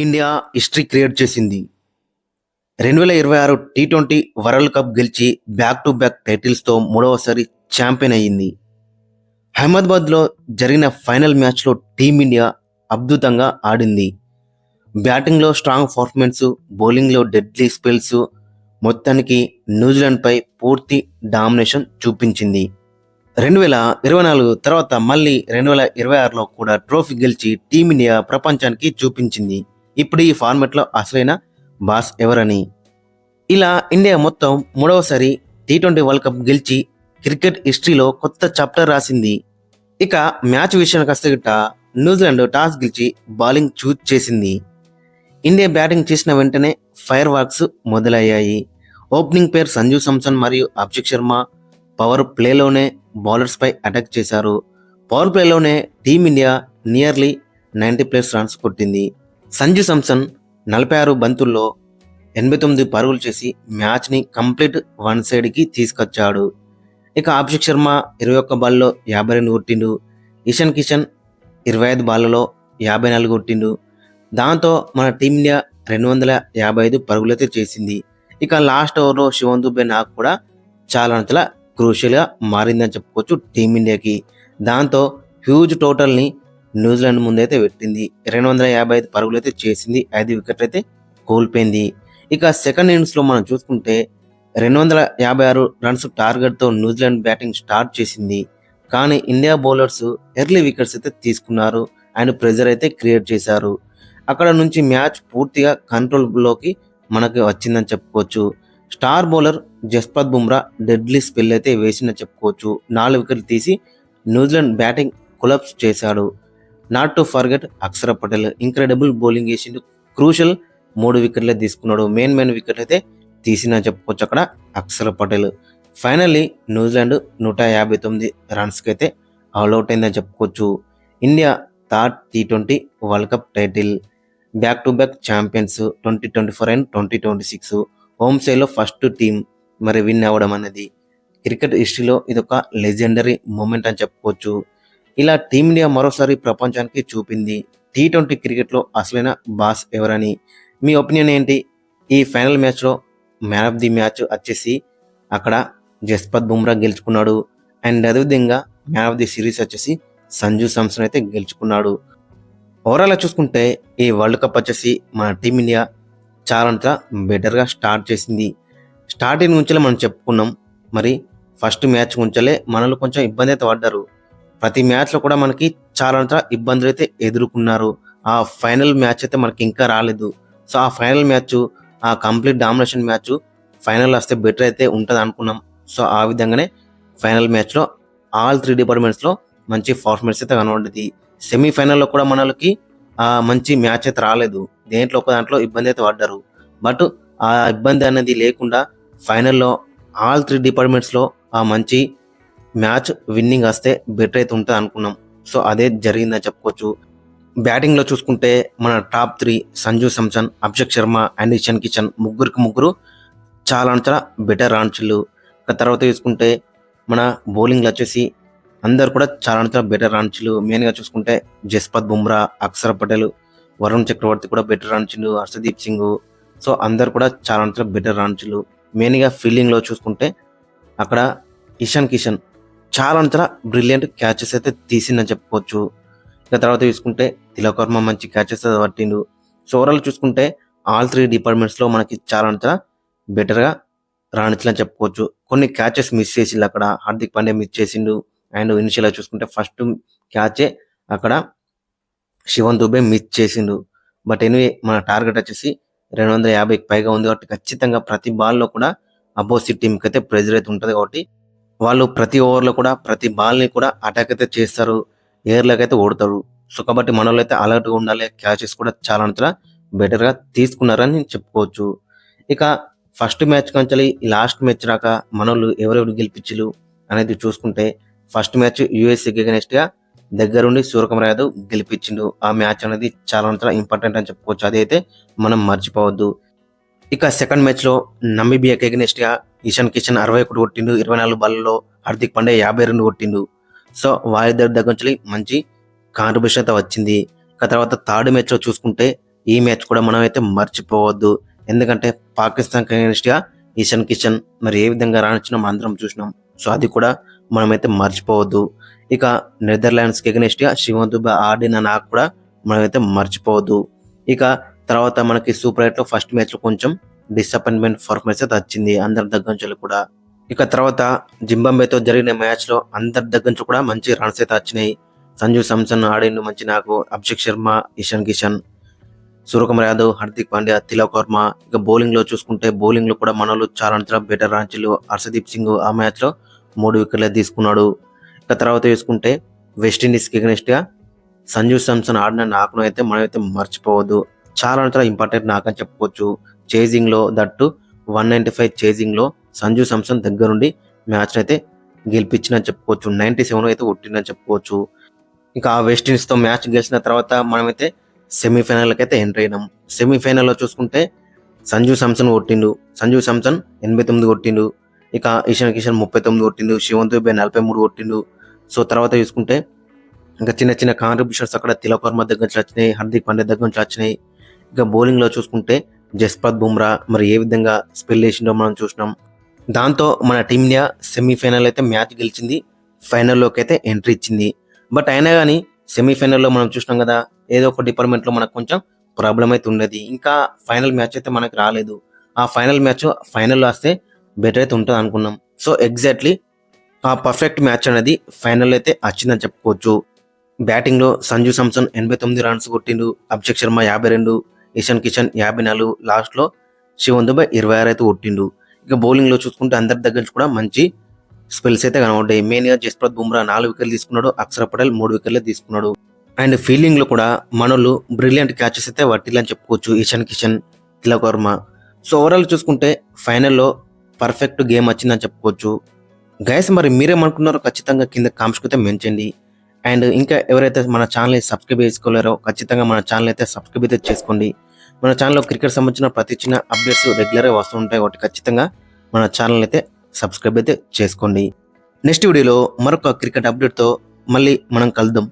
India history create చేసింది. 2026 T20 world cup గెలిచి back to back టైటిల్స్తో మూడవసారి ఛాంపియన్ అయ్యింది. అహ్మదాబాద్లో జరిగిన ఫైనల్ మ్యాచ్లో టీమిండియా అద్భుతంగా ఆడింది. బ్యాటింగ్లో స్ట్రాంగ్ పర్ఫార్మెన్స్, బౌలింగ్లో డెడ్లీ స్పెల్స్, మొత్తానికి న్యూజిలాండ్పై పూర్తి డామినేషన్ చూపించింది. 2024 తర్వాత మళ్ళీ 2026లో కూడా ట్రోఫీ గెలిచి టీమిండియా ప్రపంచానికి చూపించింది ఇప్పుడు ఈ ఫార్మెట్లో అసలైన బాస్ ఎవరని. ఇలా ఇండియా మొత్తం మూడవసారి టీ20 వరల్డ్ కప్ గెలిచి క్రికెట్ హిస్టరీలో కొత్త చాప్టర్ రాసింది. ఇక మ్యాచ్ విషయానికి వస్తే గిట్ట న్యూజిలాండ్ టాస్ గెలిచి బౌలింగ్ చూజ్ చేసింది. ఇండియా బ్యాటింగ్ చేసిన వెంటనే ఫైర్ వర్క్స్ మొదలయ్యాయి. ఓపెనింగ్ పేర్ సంజు శాంసన్ మరియు అభిషేక్ శర్మ పవర్ ప్లేలోనే బౌలర్స్పై అటాక్ చేశారు. పవర్ ప్లేలోనే టీమిండియా నియర్లీ 90+ రన్స్ కొట్టింది. సంజు శాంసన్ 46 బంతుల్లో 89 పరుగులు చేసి మ్యాచ్ని కంప్లీట్ వన్ సైడ్కి తీసుకొచ్చాడు. ఇక అభిషేక్ శర్మ 21 బాల్లో 52 కొట్టిండు. ఇషాన్ కిషన్ 25 బాళ్లలో 54 కొట్టిండు. దాంతో మన టీమిండియా 255 పరుగులైతే చేసింది. ఇక లాస్ట్ ఓవర్లో శివన్ దుబే నాకు కూడా చాలా క్రూషియల్గా మారిందని చెప్పుకోవచ్చు టీమిండియాకి. దాంతో హ్యూజ్ టోటల్ని న్యూజిలాండ్ ముందైతే పెట్టింది. 255 పరుగులు అయితే చేసింది, 5 వికెట్లు అయితే కోల్పోయింది. ఇక సెకండ్ ఇన్నింగ్స్లో మనం చూసుకుంటే 256 రన్స్ టార్గెట్తో న్యూజిలాండ్ బ్యాటింగ్ స్టార్ట్ చేసింది. కానీ ఇండియా బౌలర్స్ ఎర్లీ వికెట్స్ అయితే తీసుకున్నారు అండ్ ప్రెజర్ అయితే క్రియేట్ చేశారు. అక్కడ నుంచి మ్యాచ్ పూర్తిగా కంట్రోల్లోకి మనకి వచ్చిందని చెప్పుకోవచ్చు. Star bowler Jasprit Bumrah deadly spell అయితే వేసిందని చెప్పుకోవచ్చు. 4 వికెట్లు తీసి న్యూజిలాండ్ బ్యాటింగ్ కొలాప్స్ చేశాడు. Not to forget Akshar Patel incredible bowling వేసిండు. క్రూషల్ 3 వికెట్లే తీసుకున్నాడు. మెయిన్ వికెట్ అయితే తీసిందని చెప్పుకోవచ్చు అక్కడ అక్షర్ పటేల్. ఫైనల్లీ న్యూజిలాండ్ 159 రన్స్కి అయితే ఆల్అవుట్ అయిందని చెప్పుకోవచ్చు. ఇండియా థర్డ్ టీ20 world cup title, back to back champions 2024 and 2026. Home సైడ్లో ఫస్ట్ టీం మరి విన్ అవ్వడం అనేది క్రికెట్ హిస్టరీలో ఇదొక లెజెండరీ మూమెంట్ అని చెప్పుకోవచ్చు. ఇలా టీమిండియా మరోసారి ప్రపంచానికి చూపింది టీ20 క్రికెట్లో అసలైన బాస్ ఎవరని. మీ ఒపీనియన్ ఏంటి? ఈ ఫైనల్ మ్యాచ్లో మ్యాన్ ఆఫ్ ది మ్యాచ్ వచ్చేసి అక్కడ జస్ప్రీత్ బుమ్రా గెలుచుకున్నాడు అండ్ అదేవిధంగా మ్యాన్ ఆఫ్ ది సిరీస్ వచ్చేసి సంజు శాంసన్ అయితే గెలుచుకున్నాడు. ఓవరాల్గా చూసుకుంటే ఈ వరల్డ్ కప్ వచ్చేసి మన టీమిండియా చాలా బెటర్గా స్టార్ట్ చేసింది. స్టార్టింగ్ నుంచే మనం చెప్పుకున్నాం. మరి ఫస్ట్ మ్యాచ్ నుంచే మనలో కొంచెం ఇబ్బంది అయితే పడ్డారు. ప్రతి మ్యాచ్లో కూడా మనకి చాలా ఇబ్బందులు అయితే ఎదుర్కొన్నారు. ఆ ఫైనల్ మ్యాచ్ అయితే మనకి ఇంకా రాలేదు. సో ఆ ఫైనల్ మ్యాచ్, ఆ కంప్లీట్ డామినేషన్ మ్యాచ్ ఫైనల్ వస్తే బెటర్ అయితే ఉంటుంది అనుకున్నాం. సో ఆ విధంగానే ఫైనల్ మ్యాచ్లో ఆల్ 3 డిపార్ట్మెంట్స్లో మంచి పర్ఫార్మెన్స్ అయితే కనబడింది. సెమీఫైనల్లో కూడా మనకి మంచి మ్యాచ్ అయితే రాలేదు. దేంట్లో ఒక దాంట్లో ఇబ్బంది అయితే పడ్డారు. బట్ ఆ ఇబ్బంది అనేది లేకుండా ఫైనల్లో ఆల్ 3 డిపార్ట్మెంట్స్లో ఆ మంచి మ్యాచ్ విన్నింగ్ వస్తే బెటర్ అయితే ఉంటుంది అనుకున్నాం. సో అదే జరిగిందని చెప్పుకోవచ్చు. బ్యాటింగ్లో చూసుకుంటే మన టాప్ 3 సంజు శాంసన్, అభిషేక్ శర్మ అండ్ ఇషాన్ కిషన్ ముగ్గురు చాలా బెటర్ రాణించులు. తర్వాత చూసుకుంటే మన బౌలింగ్లో వచ్చేసి అందరు కూడా చాలా బెటర్ రాణించులు. మెయిన్గా చూసుకుంటే జస్ప్రీత్ బుమ్రా, అక్షర్ పటేల్, వరుణ్ చక్రవర్తి కూడా బెటర్ రాణించులు, హర్షదీప్ సింగ్. సో అందరు కూడా చాలా బెటర్ రాణించులు. మెయిన్గా ఫీల్డింగ్లో చూసుకుంటే అక్కడ ఇషాన్ కిషన్ చాలా బ్రిలియంట్ క్యాచెస్ అయితే తీసిందని చెప్పుకోవచ్చు. ఇక తర్వాత చూసుకుంటే తిలక్ వర్మ మంచి క్యాచెస్ పట్టిండు. సో ఓవరాల్ చూసుకుంటే ఆల్ 3 డిపార్ట్మెంట్స్లో మనకి చాలా బెటర్గా రాణించాలని చెప్పుకోవచ్చు. కొన్ని క్యాచెస్ మిస్ చేసిండు. అక్కడ హార్దిక్ పాండ్యా మిస్ చేసిండు అండ్ ఇనిషియల్గా చూసుకుంటే ఫస్ట్ క్యాచే అక్కడ శివన్ దుబే మిస్ చేసిండు. బట్ ఎనివే మన టార్గెట్ వచ్చేసి 250కి పైగా ఉంది కాబట్టి ఖచ్చితంగా ప్రతి బాల్లో కూడా అపోజిట్ టీంకి అయితే ప్రెజర్ అయితే ఉంటుంది. కాబట్టి వాళ్ళు ప్రతి ఓవర్లో కూడా ప్రతి బాల్ని కూడా అటాక్ అయితే చేస్తారు, ఎయిర్లోకి అయితే ఓడతారు. సో కాబట్టి మన వాళ్ళు అయితే అలర్ట్గా ఉండాలి. క్యాచెస్ కూడా చాలా బెటర్గా తీసుకున్నారని చెప్పుకోవచ్చు. ఇక ఫస్ట్ మ్యాచ్ కంచెలి లాస్ట్ మ్యాచ్ రాక మనోళ్ళు ఎవరెవరు గెలిపించలు అనేది చూసుకుంటే ఫస్ట్ మ్యాచ్ యూఎస్ఏకి అగైనెస్ట్గా దగ్గరుండి సూర్యకుమార్ యాదవ్ గెలిపించిండు. ఆ మ్యాచ్ అనేది చాలా ఇంపార్టెంట్ అని చెప్పుకోవచ్చు. అదైతే మనం మర్చిపోవద్దు. ఇక సెకండ్ మ్యాచ్లో నమీబియాకి అగైనెస్ట్గా ఇషాన్ కిషన్ 61 కొట్టిండు. 24 బాల్లో హార్దిక్ పాండ్యా 52 కొట్టిండు. సో వాళ్ళిద్దరి దగ్గర నుంచి మంచి కాంట్రిబ్యూషన్ అయితే వచ్చింది. ఇక తర్వాత థర్డ్ మ్యాచ్లో చూసుకుంటే ఈ మ్యాచ్ కూడా మనం అయితే మర్చిపోవద్దు. ఎందుకంటే పాకిస్తాన్కి అగైన్స్ట్‌గా ఇషాన్ కిషన్ మరి ఏ విధంగా రాణించినా మనందరం చూసినాం. సో అది కూడా మనమైతే మర్చిపోవద్దు. ఇక నెదర్లాండ్స్కి అగైన్స్ట్‌గా శివం దుబే ఆడిన నాకు కూడా మనమైతే మర్చిపోవద్దు. ఇక తర్వాత మనకి సూపర్ 8లో ఫస్ట్ మ్యాచ్లో కొంచెం డిసప్పాయింట్మెంట్ పర్ఫార్మెన్స్ అయితే వచ్చింది అందరి దగ్గర నుంచి కూడా. ఇక తర్వాత జింబాబ్వేతో జరిగిన మ్యాచ్లో అందరి దగ్గర నుంచి కూడా మంచి రన్స్ అయితే వచ్చినాయి. సంజు శాంసన్ ఆడిండు మంచి, నాకు అభిషేక్ శర్మ, ఇషాన్ కిషన్, సూర్యకుమార్ యాదవ్, హార్దిక్ పాండ్యా, తిలక్ వర్మ. ఇక బౌలింగ్ లో చూసుకుంటే బౌలింగ్ లో కూడా మనోళ్ళు చాలా బెటర్ రాంచీలు. హర్షదీప్ సింగ్ ఆ మ్యాచ్ లో 3 వికెట్లే తీసుకున్నాడు. ఇక తర్వాత చూసుకుంటే వెస్టిండీస్ కి అగైన్స్ట్ గా సంజు శాంసన్ ఆడిన నాకును అయితే మనమైతే మర్చిపోవద్దు. చాలా ఇంపార్టెంట్ నాకని చెప్పుకోవచ్చు. చేజింగ్ లో దట్టు 195 చేజింగ్ లో సంజు శాంసన్ దగ్గరుండి మ్యాచ్ అయితే గెలిపించిందని చెప్పుకోవచ్చు. 97 అయితే కొట్టిందని చెప్పుకోవచ్చు. ఇంకా ఆ వెస్టిండీస్ తో మ్యాచ్ గెలిచిన తర్వాత మనమైతే సెమీఫైనల్కి అయితే ఎంటర్ అయినాం. సెమీఫైనల్లో చూసుకుంటే సంజు శాంసన్ కొట్టిండు. సంజు శాంసన్ 89 కొట్టిండు. ఇక ఇషాన్ కిషన్ 39 కొట్టిండు. శివం దుబే 43 కొట్టిండు. సో తర్వాత చూసుకుంటే ఇంకా చిన్న కాంట్రిబ్యూషన్స్ అక్కడ తిలక్ వర్మ దగ్గర నుంచి వచ్చినాయి, హార్దిక్ పాండ్యా దగ్గర నుంచి వచ్చినాయి. ఇక బౌలింగ్ లో చూసుకుంటే జస్ప్రీత్ బుమ్రా మరి ఏ విధంగా స్పెల్ చేసిండో మనం చూసినాం. దాంతో మన టీమిండియా సెమీఫైనల్ అయితే మ్యాచ్ గెలిచింది, ఫైనల్లోకి అయితే ఎంట్రీ ఇచ్చింది. బట్ అయినా కానీ సెమీఫైనల్లో మనం చూసినాం కదా, ఏదో ఒక డిపార్ట్మెంట్లో మనకు కొంచెం ప్రాబ్లం అయితే ఉండేది. ఇంకా ఫైనల్ మ్యాచ్ అయితే మనకు రాలేదు. ఆ ఫైనల్ మ్యాచ్ ఫైనల్లో వస్తే బెటర్ అయితే ఉంటుంది అనుకున్నాం. సో ఎగ్జాక్ట్లీ ఆ పర్ఫెక్ట్ మ్యాచ్ అనేది ఫైనల్ అయితే వచ్చిందని చెప్పుకోవచ్చు. బ్యాటింగ్లో సంజు శాంసన్ 89 రన్స్ కొట్టిండు, అభిషేక్ శర్మ 52, ఇషాన్ కిషన్ 54, లాస్ట్లో శివం దుబే 26 అయితే కొట్టిండు. ఇక బౌలింగ్లో చూసుకుంటే అందరి దగ్గర నుంచి కూడా మంచి స్పెల్స్ అయితే కనబడ్డాయి. మెయిన్గా జస్ప్రీత్ బుమ్రా 4 వికెట్లు తీసుకున్నాడు, అక్షర్ పటేల్ 3 వికెట్లు తీసుకున్నాడు. అండ్ ఫీల్డింగ్లో కూడా మనోళ్ళు బ్రిలియంట్ క్యాచెస్ అయితే పట్టిల్లని చెప్పుకోవచ్చు, ఇషాన్ కిషన్, తిలక్ వర్మ. సో ఓవరాల్ చూసుకుంటే ఫైనల్లో పర్ఫెక్ట్ గేమ్ వచ్చిందని చెప్పుకోవచ్చు. గైస్ మరి మీరేమనుకున్నారో ఖచ్చితంగా కింద కామెంట్స్ అయితే మెన్షన్. అండ్ ఇంకా ఎవరైతే మన ఛానల్ని సబ్స్క్రైబ్ చేసుకోలేరో ఖచ్చితంగా మన ఛానల్ అయితే సబ్స్క్రైబ్ అయితే చేసుకోండి. మన ఛానల్లో క్రికెట్ సంబంధించిన ప్రతి చిన్న అప్డేట్స్ రెగ్యులర్గా వస్తూ ఉంటాయి కాబట్టి ఖచ్చితంగా మన ఛానల్ అయితే సబ్స్క్రైబ్ అయితే చేసుకోండి. నెక్స్ట్ వీడియోలో మరొక క్రికెట్ అప్డేట్తో మళ్ళీ మనం కలుద్దాం.